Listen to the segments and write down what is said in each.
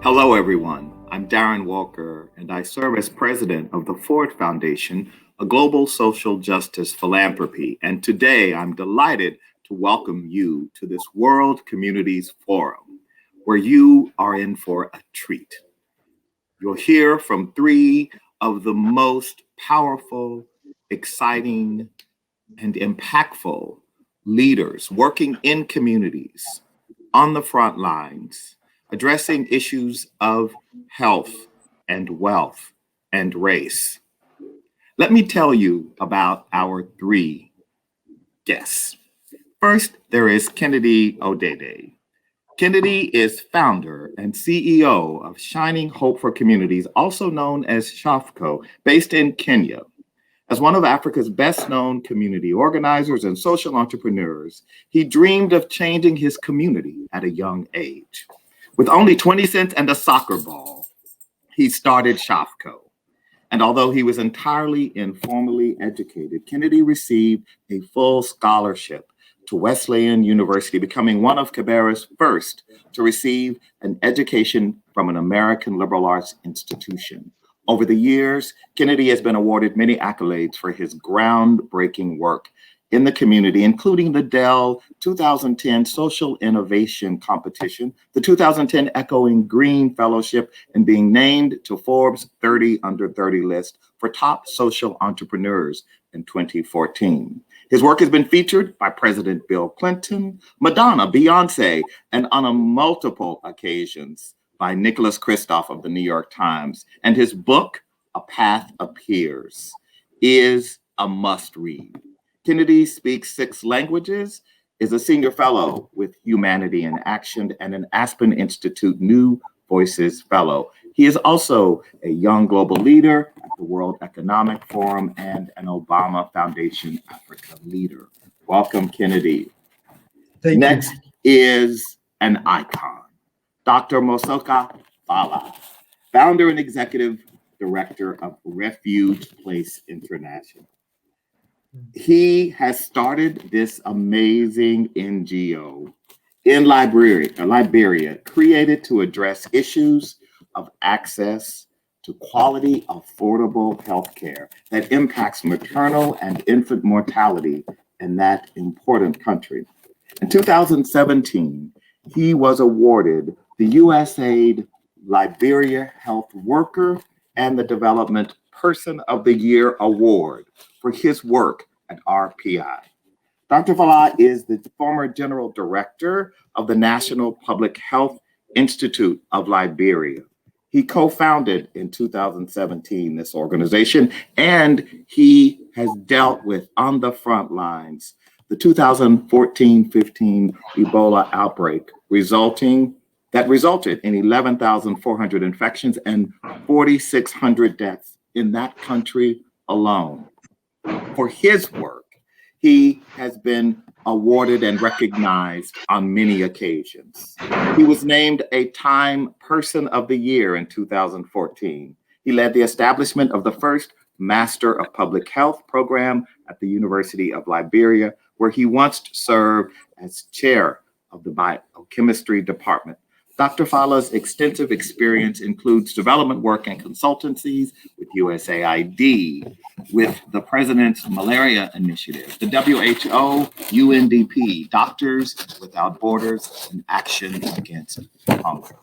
Hello, everyone. I'm Darren Walker, and I serve as president of the Ford Foundation, a global social justice philanthropy. And today I'm delighted to welcome you to this World Communities Forum, where you are in for a treat. You'll hear from three of the most powerful, exciting, and impactful leaders working in communities on the front lines, addressing issues of health and wealth and race. Let me tell you about our three guests. First, there is Kennedy Odede. Kennedy is founder and CEO of Shining Hope for Communities, also known as SHOFCO, based in Kenya. As one of Africa's best-known community organizers and social entrepreneurs, he dreamed of changing his community at a young age. With only 20 cents and a soccer ball, he started SHOFCO. And although he was entirely informally educated, Kennedy received a full scholarship to Wesleyan University, becoming one of Kibera's first to receive an education from an American liberal arts institution. Over the years, Kennedy has been awarded many accolades for his groundbreaking work in the community, including the Dell 2010 Social Innovation Competition, the 2010 Echoing Green Fellowship, and being named to Forbes 30 Under 30 list for top social entrepreneurs in 2014. His work has been featured by President Bill Clinton, Madonna, Beyonce, and on multiple occasions by Nicholas Kristof of the New York Times. And his book, A Path Appears, is a must-read. Kennedy speaks 6 languages, is a senior fellow with Humanity in Action, and an Aspen Institute New Voices Fellow. He is also a young global leader at the World Economic Forum and an Obama Foundation Africa leader. Welcome, Kennedy. Next is an icon, Dr. Mosoka Fala, founder and executive director of Refuge Place International. He has started this amazing NGO in Liberia, created to address issues of access to quality, affordable healthcare that impacts maternal and infant mortality in that important country. In 2017, he was awarded the USAID Liberia Health Worker and the Development Person of the Year Award for his work at RPI. Dr. Fala is the former general director of the National Public Health Institute of Liberia. He co-founded in 2017 this organization, and he has dealt with on the front lines the 2014-15 Ebola outbreak that resulted in 11,400 infections and 4,600 deaths in that country alone. For his work, he has been awarded and recognized on many occasions. He was named a Time Person of the Year in 2014. He led the establishment of the first Master of Public Health program at the University of Liberia, where he once served as chair of the biochemistry department. Dr. Fala's extensive experience includes development work and consultancies with USAID, with the President's Malaria Initiative, the WHO, UNDP, Doctors Without Borders, and Action Against Hunger.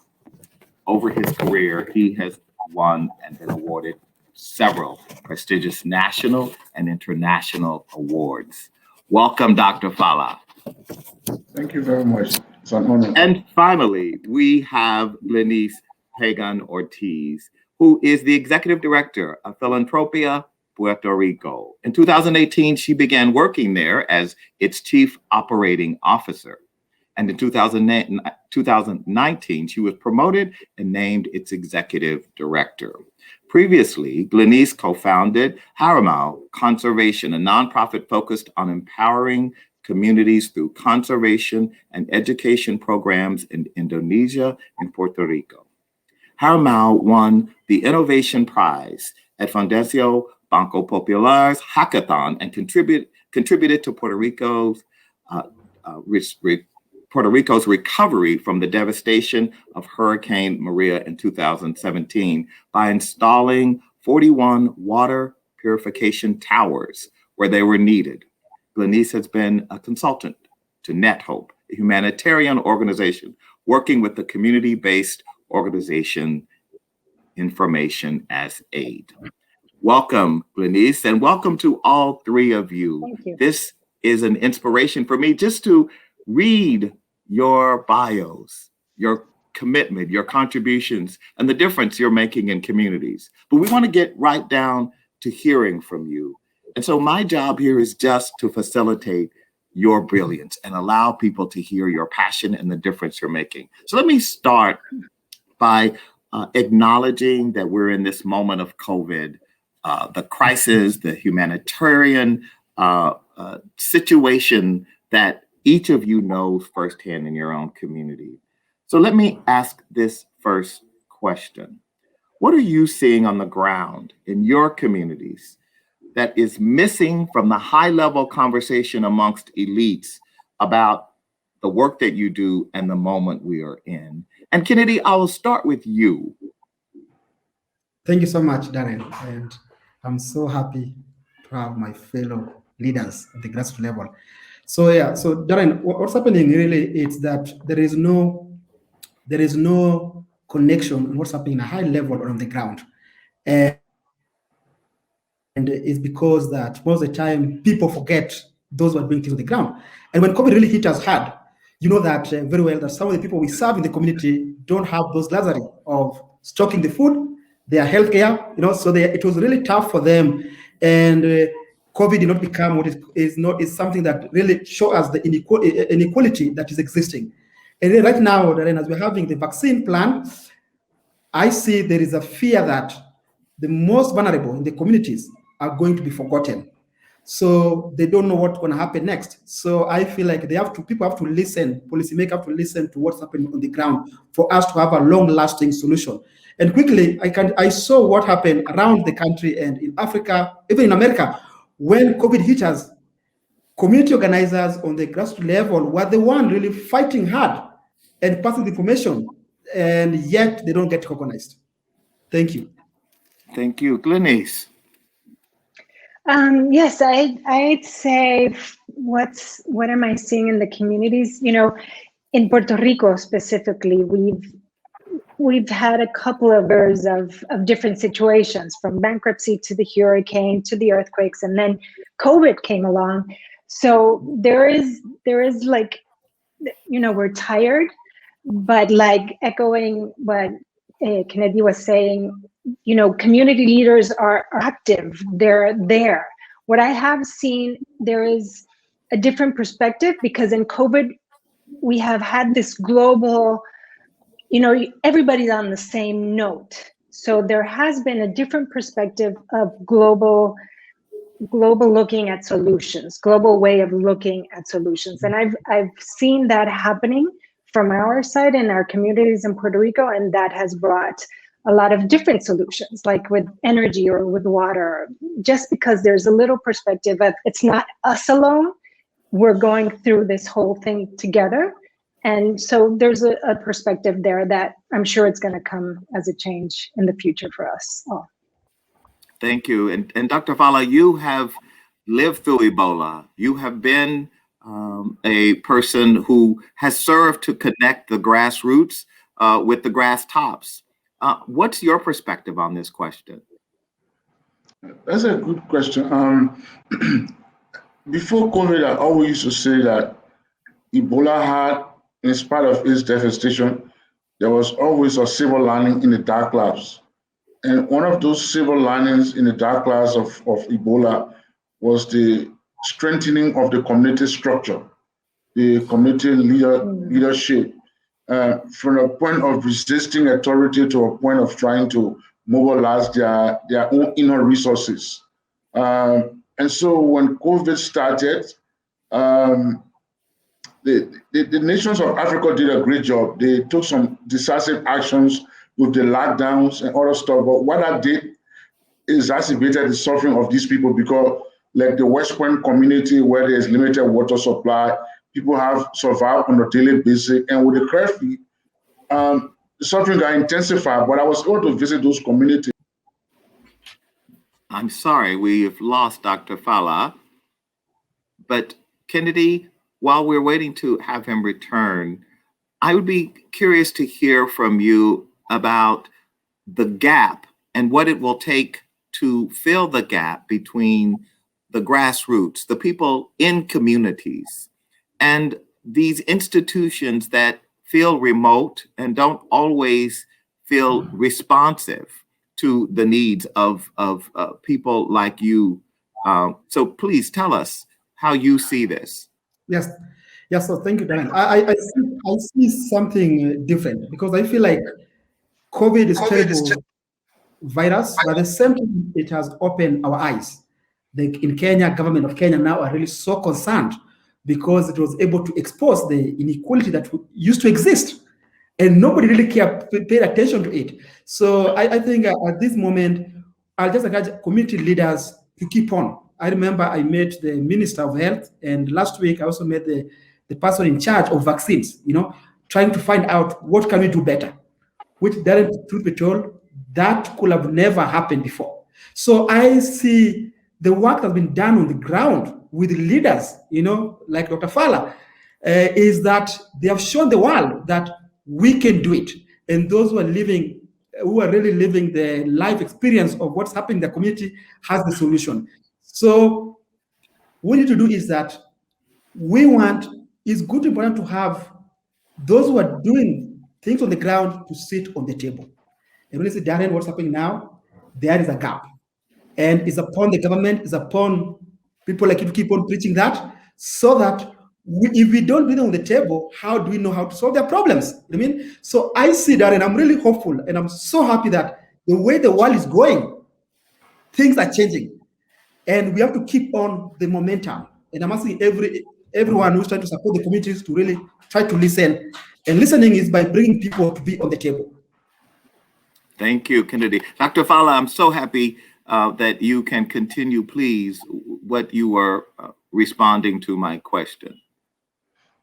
Over his career, he has won and been awarded several prestigious national and international awards. Welcome, Dr. Fala. Thank you very much. It's an honor. And finally, we have Lenice Hagan Ortiz, who is the executive director of Philanthropia Puerto Rico. In 2018, she began working there as its chief operating officer. And in 2019, she was promoted and named its executive director. Previously, Glenice co-founded Haramau Conservation, a nonprofit focused on empowering communities through conservation and education programs in Indonesia and Puerto Rico. Haramau won the Innovation Prize at Fundación Banco Popular's Hackathon and contributed to Puerto Rico's Puerto Rico's recovery from the devastation of Hurricane Maria in 2017 by installing 41 water purification towers where they were needed. Glenise has been a consultant to Net Hope, a humanitarian organization working with the community-based organization Information as Aid. Welcome, Glenise, and welcome to all three of you. Thank you. This is an inspiration for me just to read your bios, your commitment, your contributions, and the difference you're making in communities. But we want to get right down to hearing from you. And so my job here is just to facilitate your brilliance and allow people to hear your passion and the difference you're making. So let me start by acknowledging that we're in this moment of COVID, the crisis, the humanitarian situation that each of you knows firsthand in your own community. So let me ask this first question. What are you seeing on the ground in your communities that is missing from the high-level conversation amongst elites about the work that you do and the moment we are in? And Kennedy, I will start with you. Thank you so much, Darren. And I'm so happy to have my fellow leaders at the grassroots level. So Darren, what's happening really is that there is no connection on what's happening at a high level on the ground. And it's because that most of the time people forget those who are doing things on the ground. And when COVID really hit us hard, you know that very well that some of the people we serve in the community don't have those luxury of stocking the food, their healthcare, so it was really tough for them. And COVID did not become what is something that really shows us the inequality that is existing. And right now, as we're having the vaccine plan, I see there is a fear that the most vulnerable in the communities are going to be forgotten. So they don't know what's going to happen next. So I feel like people have to listen, policymakers have to listen to what's happening on the ground for us to have a long-lasting solution. And quickly, I saw what happened around the country and in Africa, even in America, when COVID hit us. Community organizers on the grassroots level were the one really fighting hard and passing the information, and yet they don't get recognized. Thank you. Thank you. Glenise. Yes, I'd say what am I seeing in the communities? In Puerto Rico specifically, we've had a couple of years of different situations, from bankruptcy to the hurricane to the earthquakes, and then COVID came along. So there is like, we're tired, but like echoing what Kennedy was saying, community leaders are active. They're there. What I have seen, there is a different perspective, because in COVID, we have had this global, everybody's on the same note. So there has been a different perspective of global looking at solutions, global way of looking at solutions. And I've seen that happening from our side in our communities in Puerto Rico, and that has brought a lot of different solutions, like with energy or with water, just because there's a little perspective of it's not us alone, we're going through this whole thing together. And so there's a perspective there that I'm sure it's going to come as a change in the future for us all. Thank you. And Dr. Fala, you have lived through Ebola. You have been a person who has served to connect the grassroots with the grass tops. What's your perspective on this question? That's a good question. Before COVID, I always used to say that Ebola had, in spite of its devastation, there was always a silver lining in the dark clouds. And one of those silver linings in the dark clouds of Ebola was the strengthening of the community structure, the community leadership, from a point of resisting authority to a point of trying to mobilize their own inner resources. And so when COVID started, the nations of Africa did a great job. They took some decisive actions with the lockdowns and other stuff. But what that did is exacerbated the suffering of these people, because like the West Point community, where there's limited water supply, people have survived on a daily basis. And with the curfew, suffering got intensified, but I was able to visit those communities. I'm sorry, we've lost Dr. Fala, but Kennedy, while we're waiting to have him return, I would be curious to hear from you about the gap and what it will take to fill the gap between the grassroots, the people in communities, and these institutions that feel remote and don't always feel responsive to the needs of people like you. So please tell us how you see this. Yes, yes. So thank you, Darren. I see something different because I feel like COVID is terrible virus, but at the same time, it has opened our eyes. Like in Kenya, government of Kenya now are really so concerned because it was able to expose the inequality that used to exist, and nobody really paid attention to it. So I think at this moment, I'll just encourage community leaders to keep on. I remember I met the Minister of Health, and last week I also met the person in charge of vaccines, trying to find out what can we do better, which Darren, truth be told, that could have never happened before. So I see the work that's been done on the ground with leaders, like Dr. Fala, is that they have shown the world that we can do it. And those who are really living the life experience of what's happening in the community has the solution. So what we need to do is that it's good and important to have those who are doing things on the ground to sit on the table. And when you say, Darren, what's happening now? There is a gap. And it's upon the government, it's upon people like you to keep on preaching that, so that if we don't bring them on the table, how do we know how to solve their problems? You know what I mean? So I see that, and I'm really hopeful, and I'm so happy that the way the world is going, things are changing. And we have to keep on the momentum. And I'm asking everyone who's trying to support the communities to really try to listen. And listening is by bringing people to be on the table. Thank you, Kennedy. Dr. Fala, I'm so happy that you can continue, please, what you were responding to my question.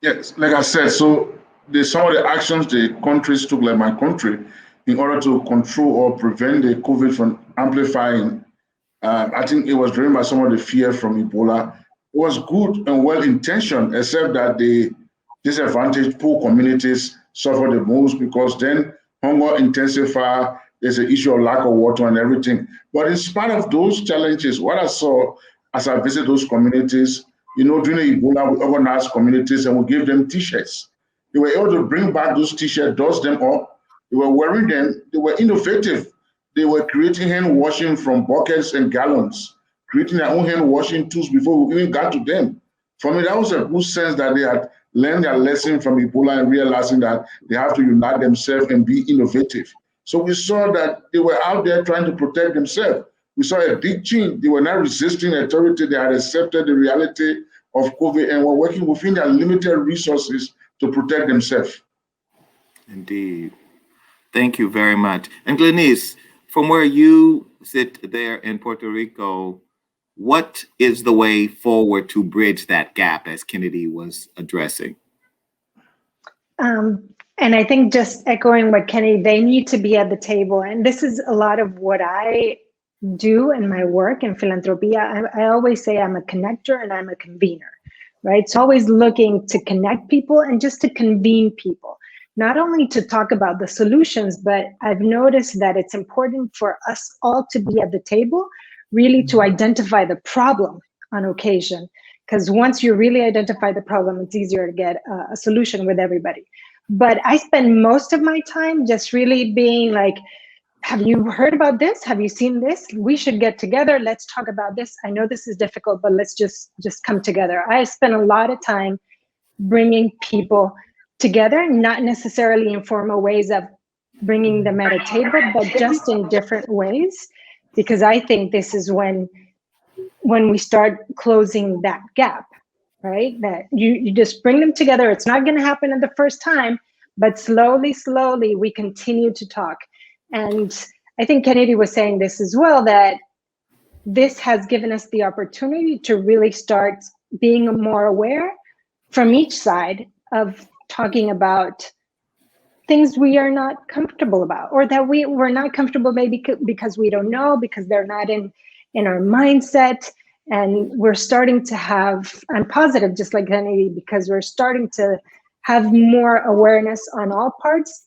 Yes, like I said, so some of the actions the countries took, like my country, in order to control or prevent the COVID from amplifying. I think it was driven by some of the fear from Ebola. It was good and well-intentioned, except that the disadvantaged poor communities suffered the most, because then hunger intensified, there's an issue of lack of water and everything. But in spite of those challenges, what I saw as I visited those communities, during Ebola, we organized communities and we gave them T-shirts. They were able to bring back those T-shirts, dust them up. They were wearing them. They were innovative. They were creating hand washing from buckets and gallons, creating their own hand washing tools before we even got to them. For me, that was a good sense that they had learned their lesson from Ebola and realizing that they have to unite themselves and be innovative. So we saw that they were out there trying to protect themselves. We saw a big change. They were not resisting authority. They had accepted the reality of COVID and were working within their limited resources to protect themselves. Indeed. Thank you very much. And Glenice, from where you sit there in Puerto Rico, what is the way forward to bridge that gap, as Kennedy was addressing? And I think, just echoing what Kennedy, they need to be at the table. And this is a lot of what I do in my work in philanthropia. I always say I'm a connector and I'm a convener, right? So always looking to connect people and just to convene people, not only to talk about the solutions, but I've noticed that it's important for us all to be at the table, really to identify the problem on occasion. Because once you really identify the problem, it's easier to get a solution with everybody. But I spend most of my time just really being like, have you heard about this? Have you seen this? We should get together. Let's talk about this. I know this is difficult, but let's just come together. I spend a lot of time bringing people together, not necessarily in formal ways of bringing them at a table, but just in different ways, because I think this is when we start closing that gap, right? That you just bring them together. It's not going to happen at the first time, but slowly we continue to talk. And I think Kennedy was saying this as well, that this has given us the opportunity to really start being more aware from each side of talking about things we are not comfortable about, or that we're not comfortable maybe because we don't know, because they're not in our mindset. And we're starting to have, I'm positive, just like Kennedy, because we're starting to have more awareness on all parts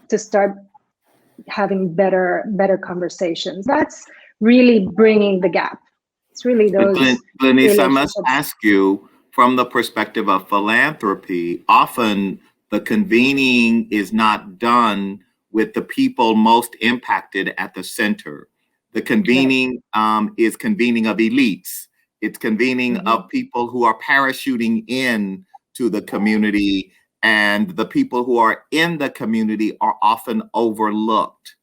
to start having better conversations. That's really bringing the gap. It's really those. Glenise, I must ask you, from the perspective of philanthropy, often the convening is not done with the people most impacted at the center. The convening is convening of elites. It's convening of people who are parachuting in to the community, and the people who are in the community are often overlooked.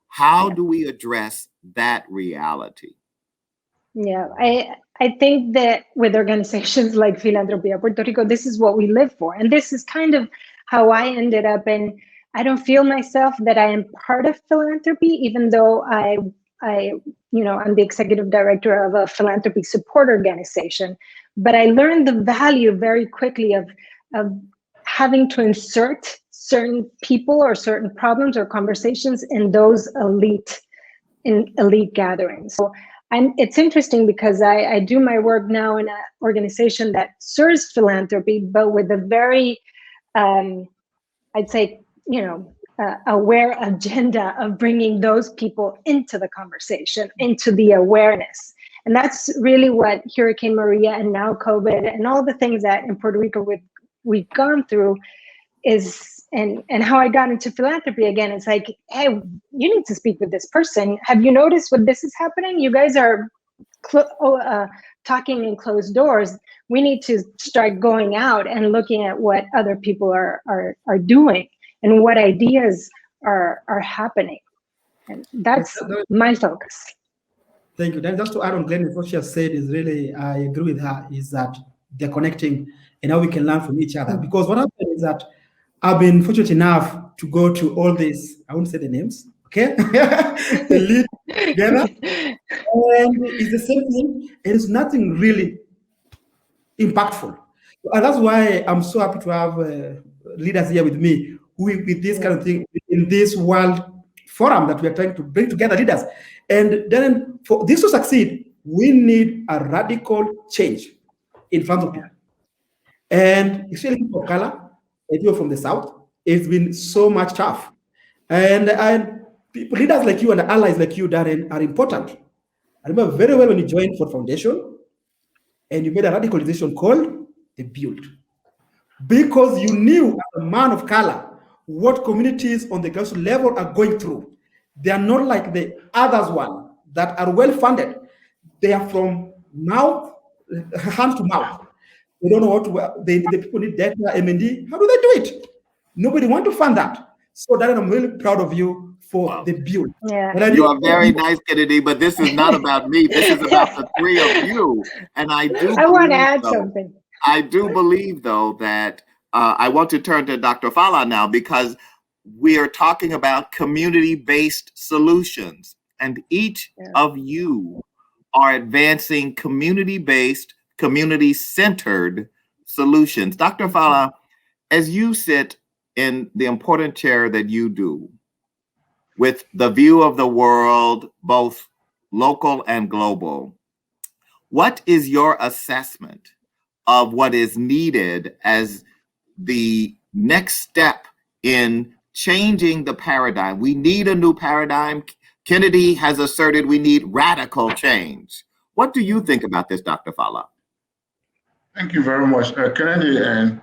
How do we address that reality? Yeah, I think that with organizations like Filantropía Puerto Rico, this is what we live for. And this is kind of how I ended up in. I don't feel myself that I am part of philanthropy, even though I'm the executive director of a philanthropy support organization. But I learned the value very quickly of having to insert certain people or certain problems or conversations in those elite gatherings. So it's interesting because I do my work now in an organization that serves philanthropy, but with a very, I'd say, aware agenda of bringing those people into the conversation, into the awareness. And that's really what Hurricane Maria and now COVID and all the things that in Puerto Rico we've gone through is, and how I got into philanthropy again. It's like, hey, you need to speak with this person. Have you noticed what this is happening? You guys are talking in closed doors. We need to start going out and looking at what other people are doing and what ideas are happening. And that's my focus. Thank you. Then just to add on Glenn, what she has said is really, I agree with her, is that they're connecting and how we can learn from each other. Because what happened is that I've been fortunate enough to go to all these, I won't say the names, okay? The lead together. And it's the same thing. And it's nothing really impactful. And that's why I'm so happy to have leaders here with me who, with this kind of thing, in this world forum that we are trying to bring together leaders. And then for this to succeed, we need a radical change in front of people. And especially people of color, and people from the South, it's been so much tough. And people, leaders like you and allies like you, Darren, are important. I remember very well when you joined Ford Foundation and you made a radicalization called the Build. Because you knew as a man of color what communities on the grassroots level are going through. They are not like the others one that are well funded. They are from mouth, hand to mouth. They don't know what to, the people need data, M&D. How do they do it? Nobody want to fund that. So Darren, I'm really proud of you for the Build. Yeah. You are very nice, Kennedy, but this is not about me. This is about the three of you. And I want to add something. I do believe, though, that I want to turn to Dr. Fala now, because we are talking about community-based solutions, and each of you are advancing community-based, community-centered solutions. Dr. Fala, as you sit in the important chair that you do, with the view of the world, both local and global, what is your assessment of what is needed as the next step in changing the paradigm? We need a new paradigm. Kennedy has asserted we need radical change. What do you think about this, Dr. Fala? Thank you very much. Kennedy and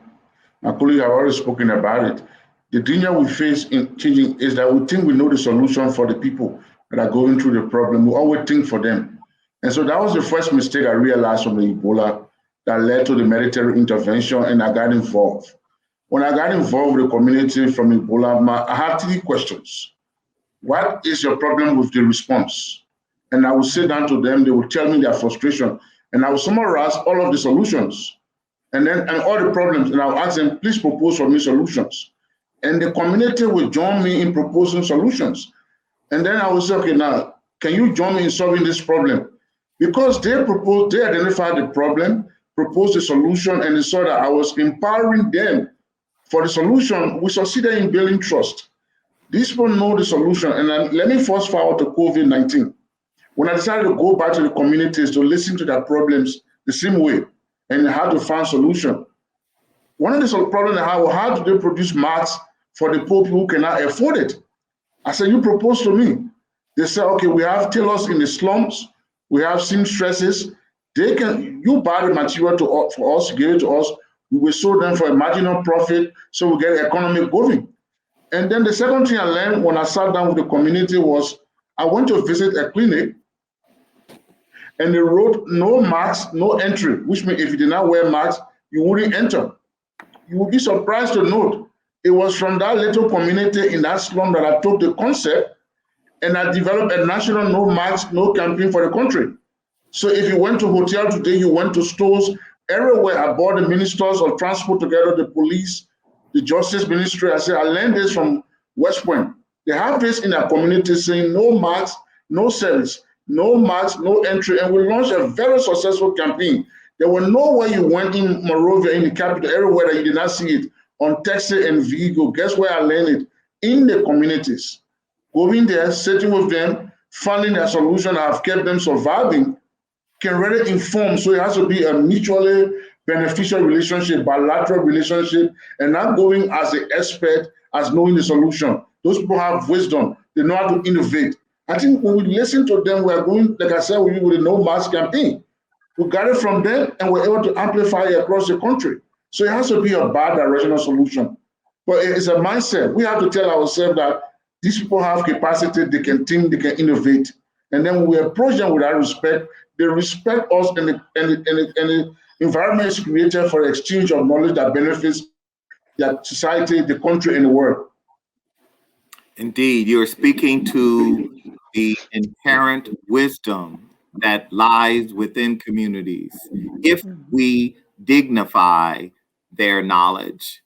my colleague have already spoken about it. The danger we face in changing is that we think we know the solution for the people that are going through the problem. We always think for them. And so that was the first mistake I realized from the Ebola that led to the military intervention, and I got involved. When I got involved with the community from Ebola, I had 3 questions. What is your problem with the response? And I would sit down to them, they would tell me their frustration, and I would summarize all of the solutions and all the problems, and I would ask them, please propose for me solutions. And the community would join me in proposing solutions. And then I would say, okay, now, can you join me in solving this problem? Because they identified the problem, proposed a solution and they saw that I was empowering them for the solution, we succeeded in building trust. These people know the solution. And then let me fast forward to COVID-19. When I decided to go back to the communities to listen to their problems the same way and how to find solution, one of the problems I had was how do they produce masks for the poor people who cannot afford it? I said, you propose to me. They said, okay, we have tailors in the slums, we have seamstresses. You buy the material for us, give it to us, we will sell them for a marginal profit so we get the economy going. And then the second thing I learned when I sat down with the community was I went to visit a clinic and they wrote no mask, no entry, which means if you did not wear masks, you wouldn't enter. You would be surprised to note it was from that little community in that slum that I took the concept and I developed a national no mask, no campaign for the country. So if you went to hotel today, you went to stores, everywhere I brought the ministers of transport together, the police, the justice ministry. I said, I learned this from West Point. They have this in their community saying no masks, no service, no masks, no entry. And we launched a very successful campaign. There were nowhere you went in Monrovia, in the capital, everywhere that you did not see it on taxi and vehicle. Guess where I learned it? In the communities. Going there, sitting with them, finding a solution that have kept them surviving, can really inform. So it has to be a mutually beneficial relationship, bilateral relationship, and not going as an expert, as knowing the solution. Those people have wisdom. They know how to innovate. I think when we listen to them, we are going, like I said, with the No Mask campaign. We got it from them and we're able to amplify it across the country. So it has to be a bi-directional solution. But it's a mindset. We have to tell ourselves that these people have capacity, they can think, they can innovate. And then when we approach them with that respect, they respect us and the environment is created for exchange of knowledge that benefits the society, the country, and the world. Indeed, you're speaking to the inherent wisdom that lies within communities. If we dignify their knowledge,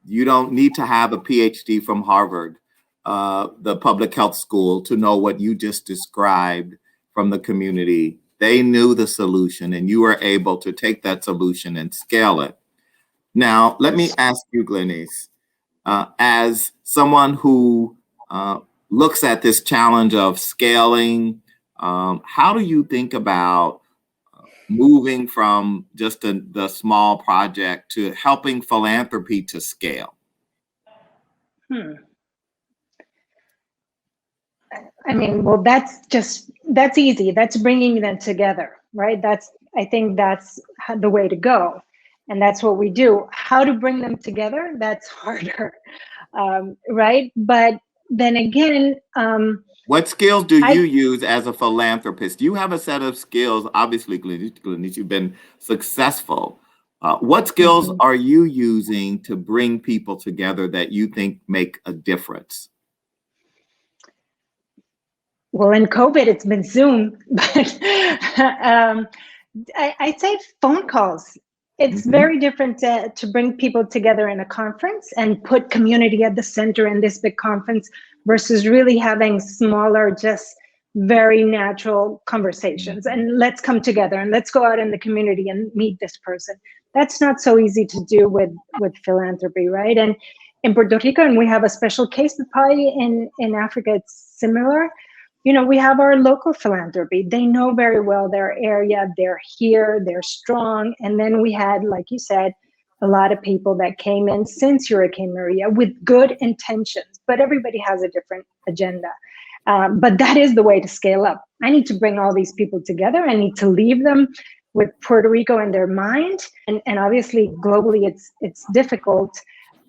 you don't need to have a PhD from Harvard, the public health school, to know what you just described from the community. They knew the solution and you were able to take that solution and scale it. Now, let me ask you, Glenys, as someone who looks at this challenge of scaling, how do you think about moving from just the small project to helping philanthropy to scale? I mean, well, that's easy. That's bringing them together, right? I think that's the way to go. And that's what we do. How to bring them together, that's harder, right? But then again, what skills do you use as a philanthropist? You have a set of skills, obviously, Glenys, you've been successful. What skills are you using to bring people together that you think make a difference? Well, in COVID, it's been Zoom, but I'd say phone calls. It's very different to bring people together in a conference and put community at the center in this big conference versus really having smaller, just very natural conversations. And let's come together and let's go out in the community and meet this person. That's not so easy to do with philanthropy, right? And in Puerto Rico, and we have a special case, but probably in Africa, it's similar. You know, we have our local philanthropy. They know very well their area. They're here, they're strong. And then we had, like you said, a lot of people that came in since Hurricane Maria with good intentions, but everybody has a different agenda. But that is the way to scale up. I need to bring all these people together. I need to leave them with Puerto Rico in their mind. And obviously, globally, it's difficult.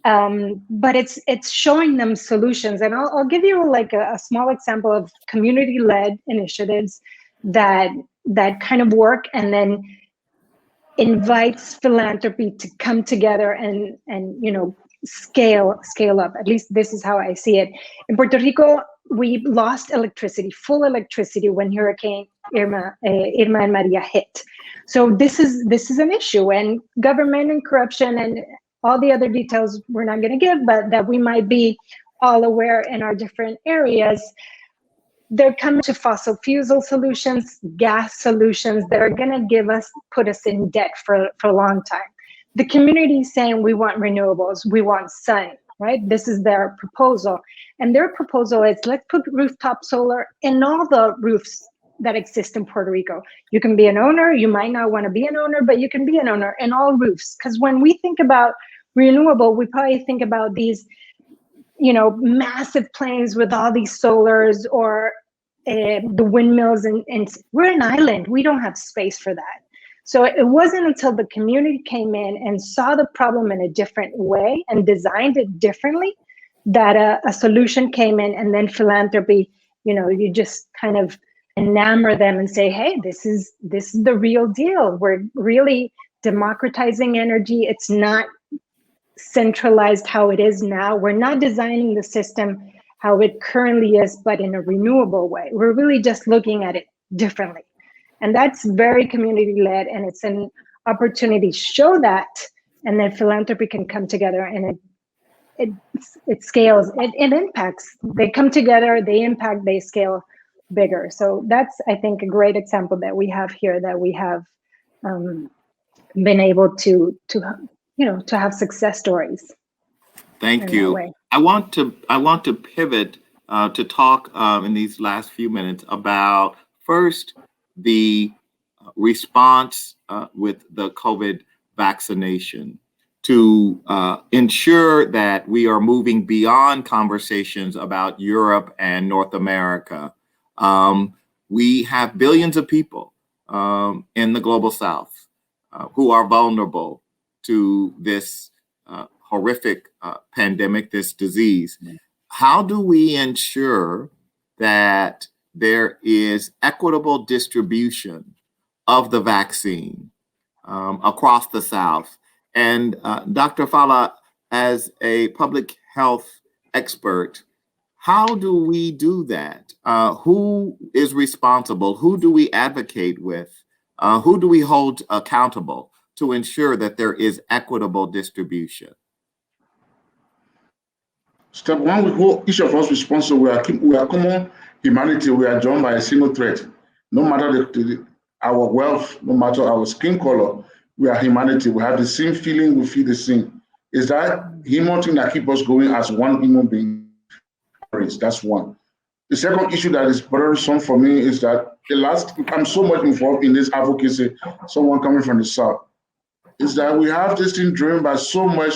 But it's showing them solutions. And I'll give you like a small example of community-led initiatives that kind of work and then invites philanthropy to come together and you know, scale up. At least this is how I see it. In Puerto Rico, we lost electricity, full electricity when Hurricane Irma and Maria hit. So this is an issue, and government and corruption and all the other details we're not going to give, but that we might be all aware in our different areas. they're coming to fossil fuel solutions, gas solutions that are going to put us in debt for a long time. The community is saying we want renewables, we want sun, right? This is their proposal. And their proposal is let's put rooftop solar in all the roofs that exist in Puerto Rico. You can be an owner, you might not want to be an owner, but you can be an owner in all roofs. Because when we think about renewable, we probably think about these, massive planes with all these solars, or the windmills, and we're an island. We don't have space for that. So it wasn't until the community came in and saw the problem in a different way and designed it differently that a solution came in. And then philanthropy, you just kind of enamor them and say, hey, this is the real deal. We're really democratizing energy. It's not centralized how it is now. We're not designing the system how it currently is, but in a renewable way. We're really just looking at it differently. And that's very community-led, and it's an opportunity to show that, and then philanthropy can come together, and it scales, it impacts. They come together, they impact, they scale bigger. So that's, I think, a great example that we have here, that we have been able to have success stories. Thank you. I want to pivot to talk in these last few minutes about first the response with the COVID vaccination to ensure that we are moving beyond conversations about Europe and North America. We have billions of people in the global South who are vulnerable to this horrific pandemic, this disease. How do we ensure that there is equitable distribution of the vaccine across the South? And Dr. Fala, as a public health expert, how do we do that? Who is responsible? Who do we advocate with? Who do we hold accountable to ensure that there is equitable distribution? Step one, we hold each of us responsible. We are common humanity. We are joined by a single thread. No matter our wealth, no matter our skin color, we are humanity. We have the same feeling. We feel the same. Is that human thing that keeps us going as one human being? That's one. The second issue that is bothersome for me is that I'm so much involved in this advocacy, someone coming from the South, is that we have this thing driven by so much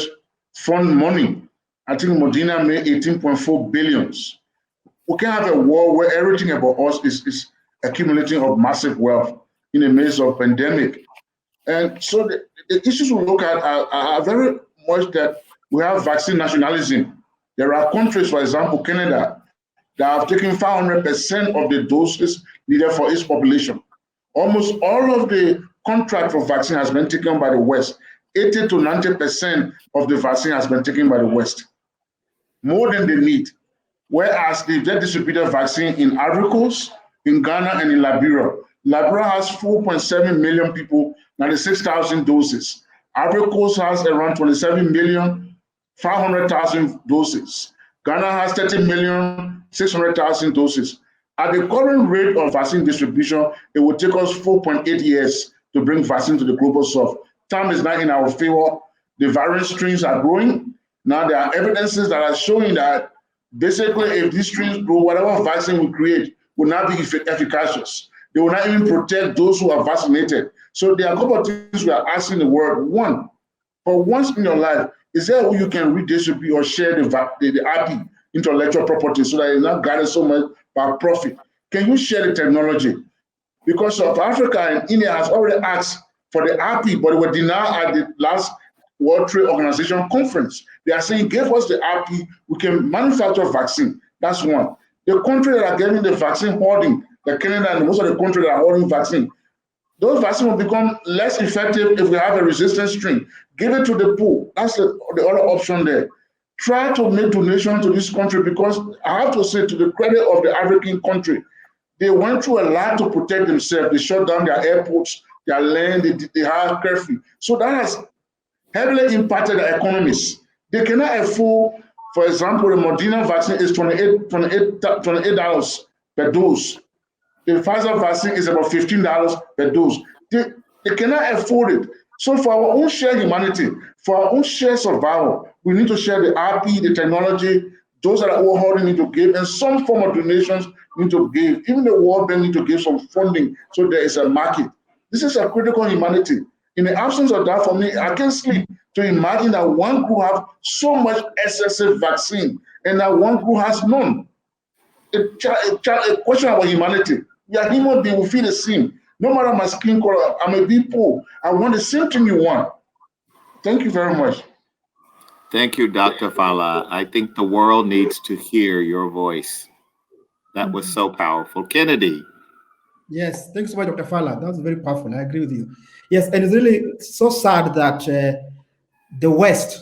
fund money. I think Modena made 18.4 billions. We can have a world where everything about us is accumulating of massive wealth in the midst of pandemic. And so the issues we look at are very much that we have vaccine nationalism. There are countries, for example, Canada, that have taken 500% of the doses needed for its population. Almost all of the contract for vaccine has been taken by the West. 80 to 90% of the vaccine has been taken by the West, more than they need. Whereas they get distributed vaccine in Ivory Coast, in Ghana, and in Liberia. Liberia has 4.7 million people, 96,000 doses. Ivory Coast has around 27 million, 500,000 doses. Ghana has 30 million, 600,000 doses. At the current rate of vaccine distribution, it will take us 4.8 years to bring vaccine to the global south. Time is not in our favor. The variant strains are growing. Now there are evidences that are showing that basically if these strains grow, whatever vaccine we create will not be efficacious. They will not even protect those who are vaccinated. So there are a couple of things we are asking the world. One, for once in your life, is there a way you can redistribute or share the IP, intellectual property, so that it's not guided so much by profit? Can you share the technology? Because South Africa and India has already asked for the IP, but they were denied at the last World Trade Organization conference. They are saying, give us the IP, we can manufacture vaccine. That's one. The countries that are getting the vaccine hoarding, like Canada and most of the countries that are hoarding vaccine, those vaccines will become less effective if we have a resistant strain. Give it to the poor. That's the other option there. Try to make donations to this country, because I have to say, to the credit of the African country, they went through a lot to protect themselves. They shut down their airports, their land, they have curfew. So that has heavily impacted the economies. They cannot afford, for example, the Moderna vaccine is $28 per dose. The Pfizer vaccine is about $15 per dose. They cannot afford it. So for our own shared humanity, for our own shared survival, we need to share the RP, the technology, those that are holding need to give, and some form of donations need to give. Even the World Bank need to give some funding so there is a market. This is a critical humanity. In the absence of that, for me, I can't sleep to imagine that one group have so much excessive vaccine and that one group has none. A question about humanity. We are human beings, we feel the same. No matter my skin color, I'm a people. I want the same thing you want. Thank you very much. Thank you, Dr. Fala. I think the world needs to hear your voice. That was so powerful. Kennedy. Yes, thanks so much, Dr. Fala. That was very powerful. I agree with you. Yes, and it's really so sad that the West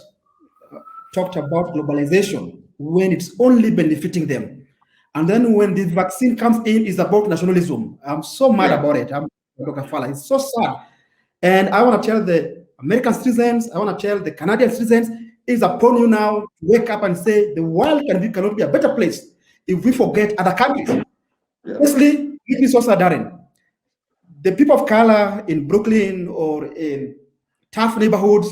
talked about globalization when it's only benefiting them. And then when the vaccine comes in, it's about nationalism. I'm so mad about it. I'm Dr. Fala. It's so sad. And I want to tell the American citizens, I want to tell the Canadian citizens, it's upon you now to wake up and say the world cannot be a better place if we forget other countries. Firstly, it is also Darren. The people of color in Brooklyn or in tough neighborhoods,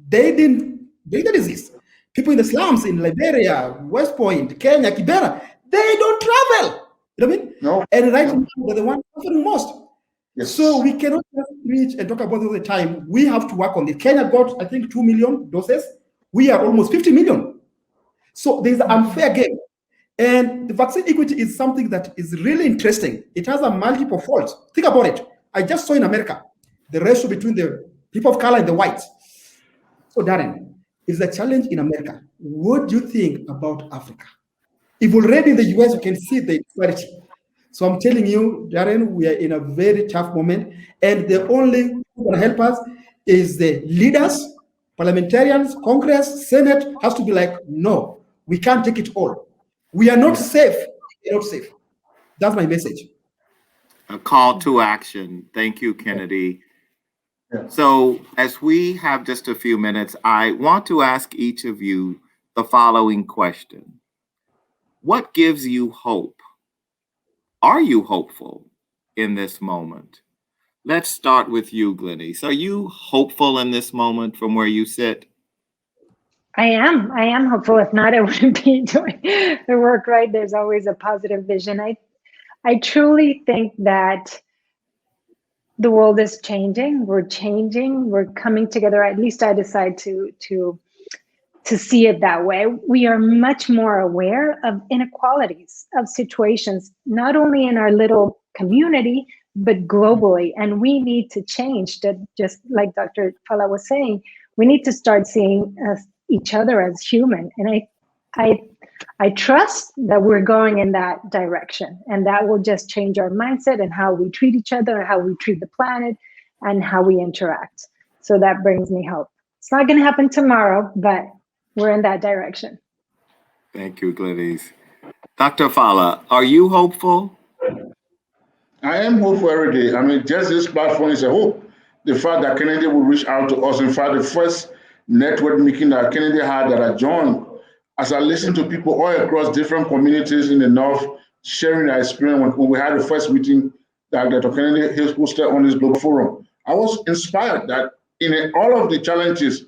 they didn't exist. People in the slums in Liberia, West Point, Kenya, Kibera, they don't travel. You know what I mean? No. And right now, they're the ones suffering most. Yes. So we cannot just preach and talk about it all the time. We have to work on it. Kenya got, I think, 2 million doses. We are almost 50 million. So there's an unfair game. And the vaccine equity is something that is really interesting. It has a multiple faults. Think about it. I just saw in America the ratio between the people of color and the whites. So, Darren, it's a challenge in America. What do you think about Africa? If already in the US, you can see the equality. So I'm telling you, Darren, we are in a very tough moment. And the only who can help us is the leaders, parliamentarians, Congress, Senate has to be like, no, we can't take it all. We are not safe. We are not safe. That's my message. A call to action. Thank you, Kennedy. Yeah. So as we have just a few minutes, I want to ask each of you the following question. What gives you hope? Are you hopeful in this moment? Let's start with you, Glenys. Are you hopeful in this moment from where you sit? I am hopeful. If not, I wouldn't be doing the work, right? There's always a positive vision. I truly think that the world is changing. We're changing. We're coming together. At least I decide to see it that way. We are much more aware of inequalities, of situations, not only in our little community, but globally. And we need to change that, just like Dr. Fala was saying, we need to start seeing each other as human. And I trust that we're going in that direction, and that will just change our mindset and how we treat each other, how we treat the planet, and how we interact. So that brings me hope. It's not going to happen tomorrow, but we're in that direction. Thank you, Glenys. Dr. Fala, are you hopeful? I am hopeful every day. I mean, just this platform is a hope. The fact that Kennedy will reach out to us. In fact, the first network meeting that Kennedy had that I joined, as I listened to people all across different communities in the North sharing their experience when we had the first meeting that Dr. Kennedy hosted on this global forum, I was inspired that in all of the challenges,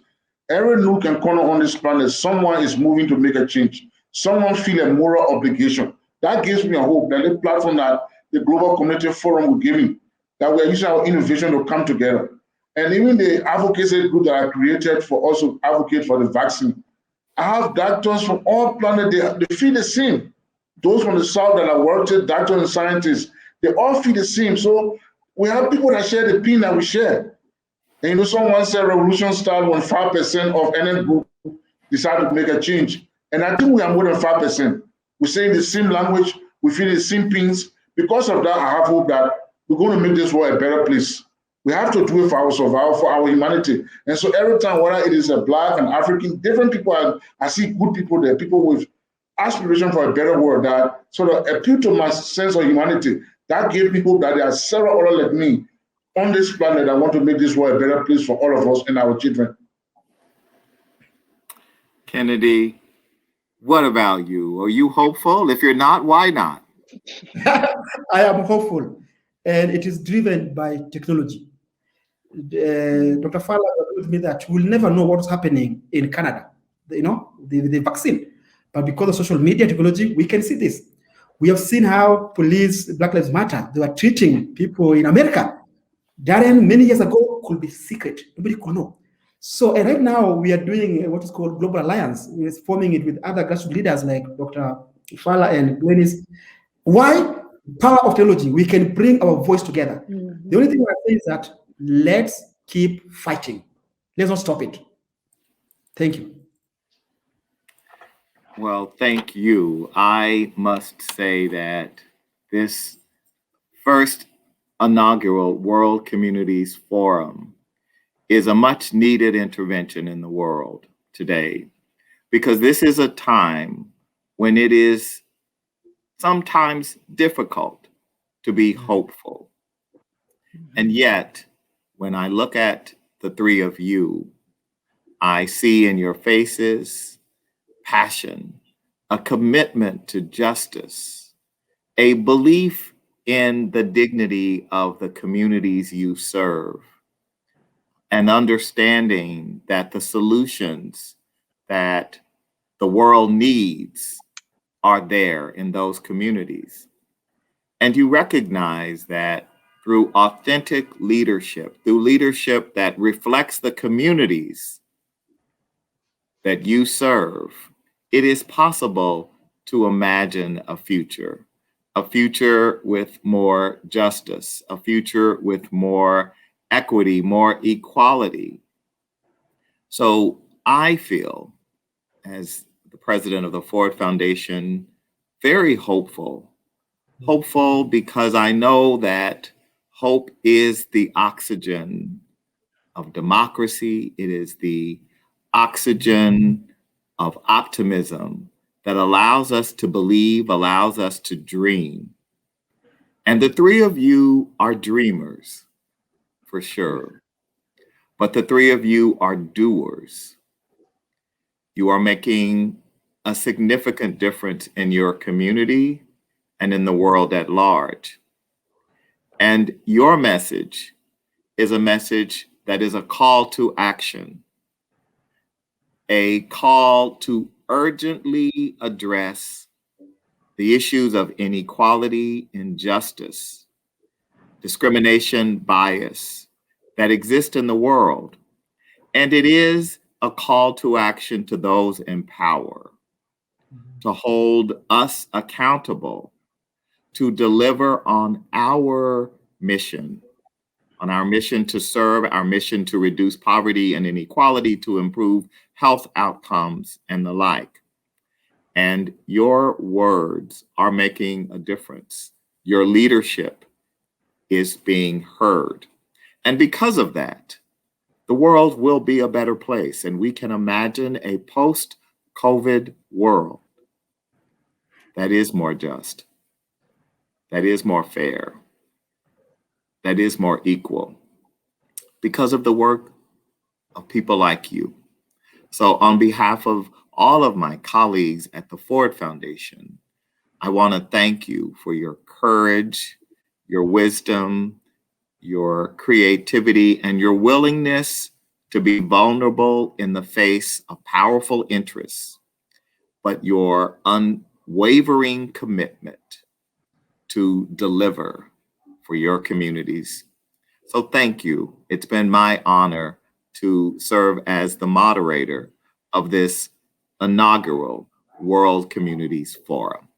every nook and corner on this planet, someone is moving to make a change. Someone feel a moral obligation. That gives me a hope that the platform that the Global Community Forum will give me, that we are using our innovation to come together. And even the advocacy group that I created for also advocate for the vaccine. I have doctors from all planets, they feel the same. Those from the South that I worked with, doctors and scientists, they all feel the same. So we have people that share the pain that we share. And you know, someone said revolution started when 5% of any group decided to make a change. And I think we are more than 5%. We say the same language, we feel the same things. Because of that, I have hope that we're going to make this world a better place. We have to do it for our survival, for our humanity. And so every time, whether it is a Black and African, different people, I see good people there, people with aspiration for a better world that sort of appeal to my sense of humanity. That gave me hope that there are several others like me on this planet that want to make this world a better place for all of us and our children. Kennedy, what about you? Are you hopeful? If you're not, why not? I am hopeful, and it is driven by technology. Dr. Fowler agreed with me that we'll never know what's happening in Canada, the vaccine. But because of social media technology, we can see this. We have seen how police, Black Lives Matter, they were treating people in America. Darren, many years ago, could be secret. Nobody could know. So right now, we are doing what is called Global Alliance. We're forming it with other grassroots leaders like Dr. Fowler and Glennis. Why? Power of technology. We can bring our voice together. Mm-hmm. The only thing I say is that let's keep fighting. Let's not stop it. Thank you. Well, thank you. I must say that this first inaugural World Communities Forum is a much needed intervention in the world today, because this is a time when it is sometimes difficult to be hopeful. And yet, when I look at the three of you, I see in your faces passion, a commitment to justice, a belief in the dignity of the communities you serve, and understanding that the solutions that the world needs are there in those communities. And you recognize that through authentic leadership, through leadership that reflects the communities that you serve, it is possible to imagine a future with more justice, a future with more equity, more equality. So I feel, as the president of the Ford Foundation, very hopeful because I know that hope is the oxygen of democracy. It is the oxygen of optimism that allows us to believe, allows us to dream. And the three of you are dreamers, for sure. But the three of you are doers. You are making a significant difference in your community and in the world at large. And your message is a message that is a call to action, a call to urgently address the issues of inequality, injustice, discrimination, bias that exist in the world. And it is a call to action to those in power, to hold us accountable, to deliver on our mission to serve, our mission to reduce poverty and inequality, to improve health outcomes and the like. And your words are making a difference. Your leadership is being heard. And because of that, the world will be a better place, and we can imagine a post-COVID world that is more just, that is more fair, that is more equal, because of the work of people like you. So on behalf of all of my colleagues at the Ford Foundation, I want to thank you for your courage, your wisdom, your creativity, and your willingness to be vulnerable in the face of powerful interests, but your unwavering commitment to deliver for your communities. So thank you. It's been my honor to serve as the moderator of this inaugural World Communities Forum.